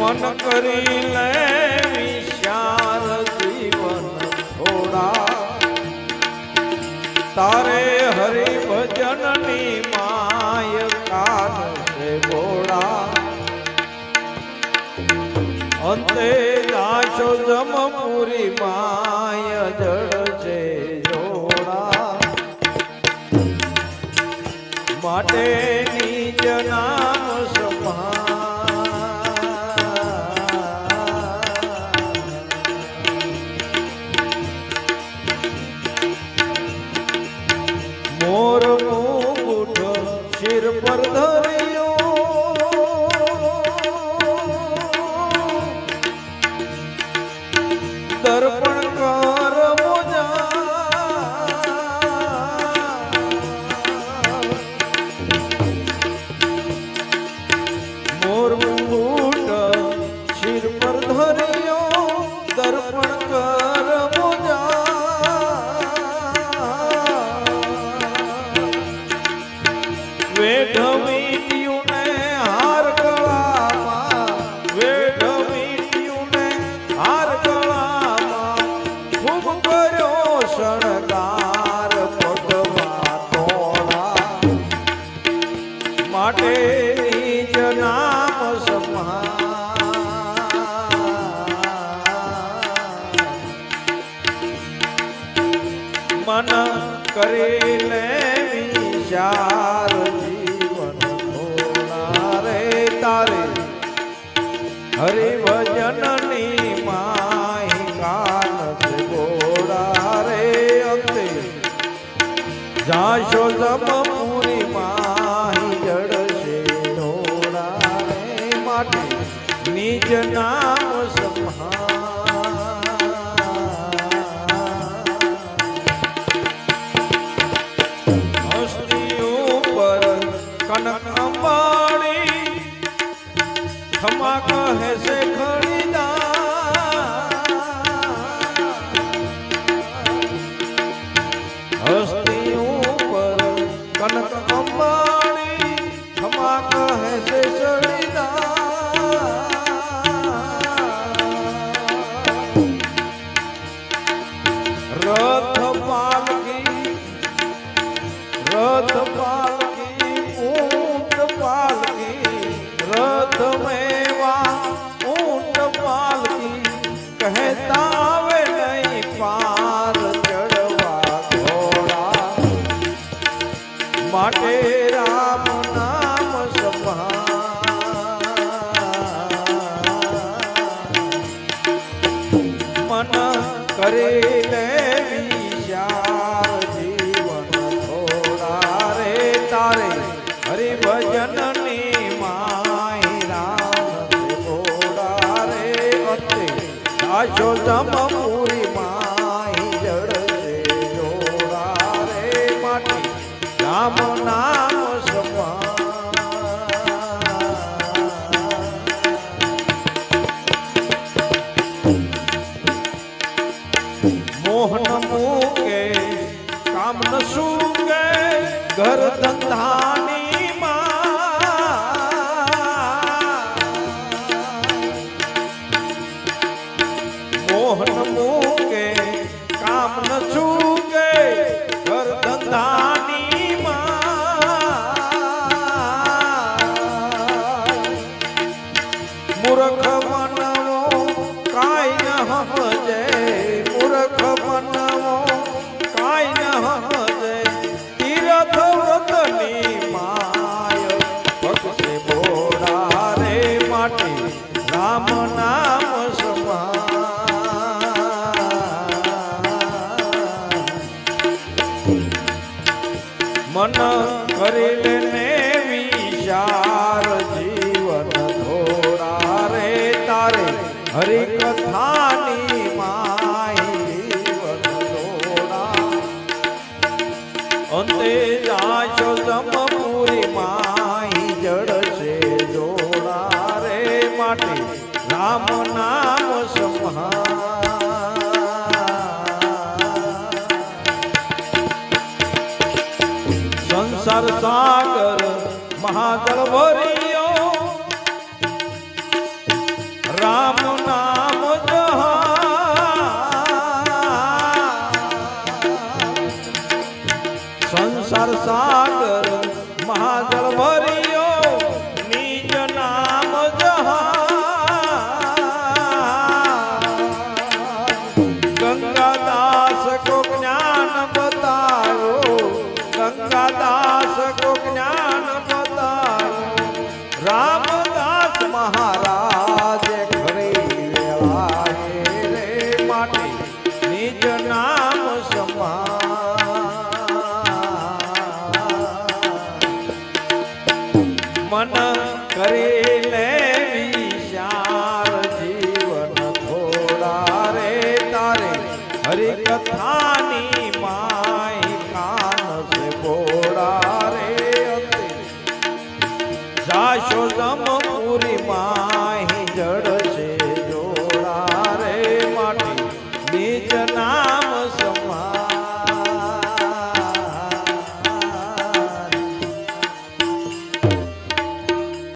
મન કરી લે વિચાર જીવન થોડા તારે હરિ ભજનની માય કાન છે ઘોડા અંતે નાશો જમપુરી માય જડ છે જોડા માટે નિજ નામ મોર મુકુટ શિર પર ધર્યો દર્પણ કર મોર મુકુટ શિર પર ધર્યો દર્પણ કર વેઢવીટ્યુંને હાર ગળામાં વેઢવીટ્યુંને હાર ગળામાં ખૂબ કર્યો શણગાર પગમાં તોડા માટે નિજ નામ મન કરી લે વિચાર તારે હરિ ભજનની માય કાન ઘોડા રે અંતે જાશો જમપુરી માય જડશે ઢોળા રે માટે નિજ નામ હસ્તી ઉપર કનક અંબાણી ખમા કહે છે ખરીદા હસ્તી ઉપર કનક અંબાણી ખમા કહે છે ખરીદા રથ પાલકી ઊંટ પાલકી રથ મેવા ઊંટ પાલકી કહેતા આવે નહીં પાર ચડવા ઘોડા માટે રામ નામ મન કરી લે વિચાર જીવન થોડા રે તારે હરિ ભજનની આશો જમપુરી માય જડશે જોડા રે માટે રામ નામ મોહન મૂકે કામ ન સૂકે ઘર ધંધાની મોહન મૂકે કામ ન ચૂકે ઘર ધંધાની મૂર્ખ મનવો કાંઈ ન સમજે મૂર્ખ મનવો કાંઈ ન સમજે તીરથ વ્રતની માય ભક્તિ ભોળા રે માટે રામ નામ મન કરી લેને વિચાર જીવન થોડા રે તારે હરિ કથાની માય જીવન થોડા અંતે જાશો જમપુરી માય જડશે જોડા રે માટે રામ નામ સંસાર સાગર મહાજળ ભર્યો મહારાજ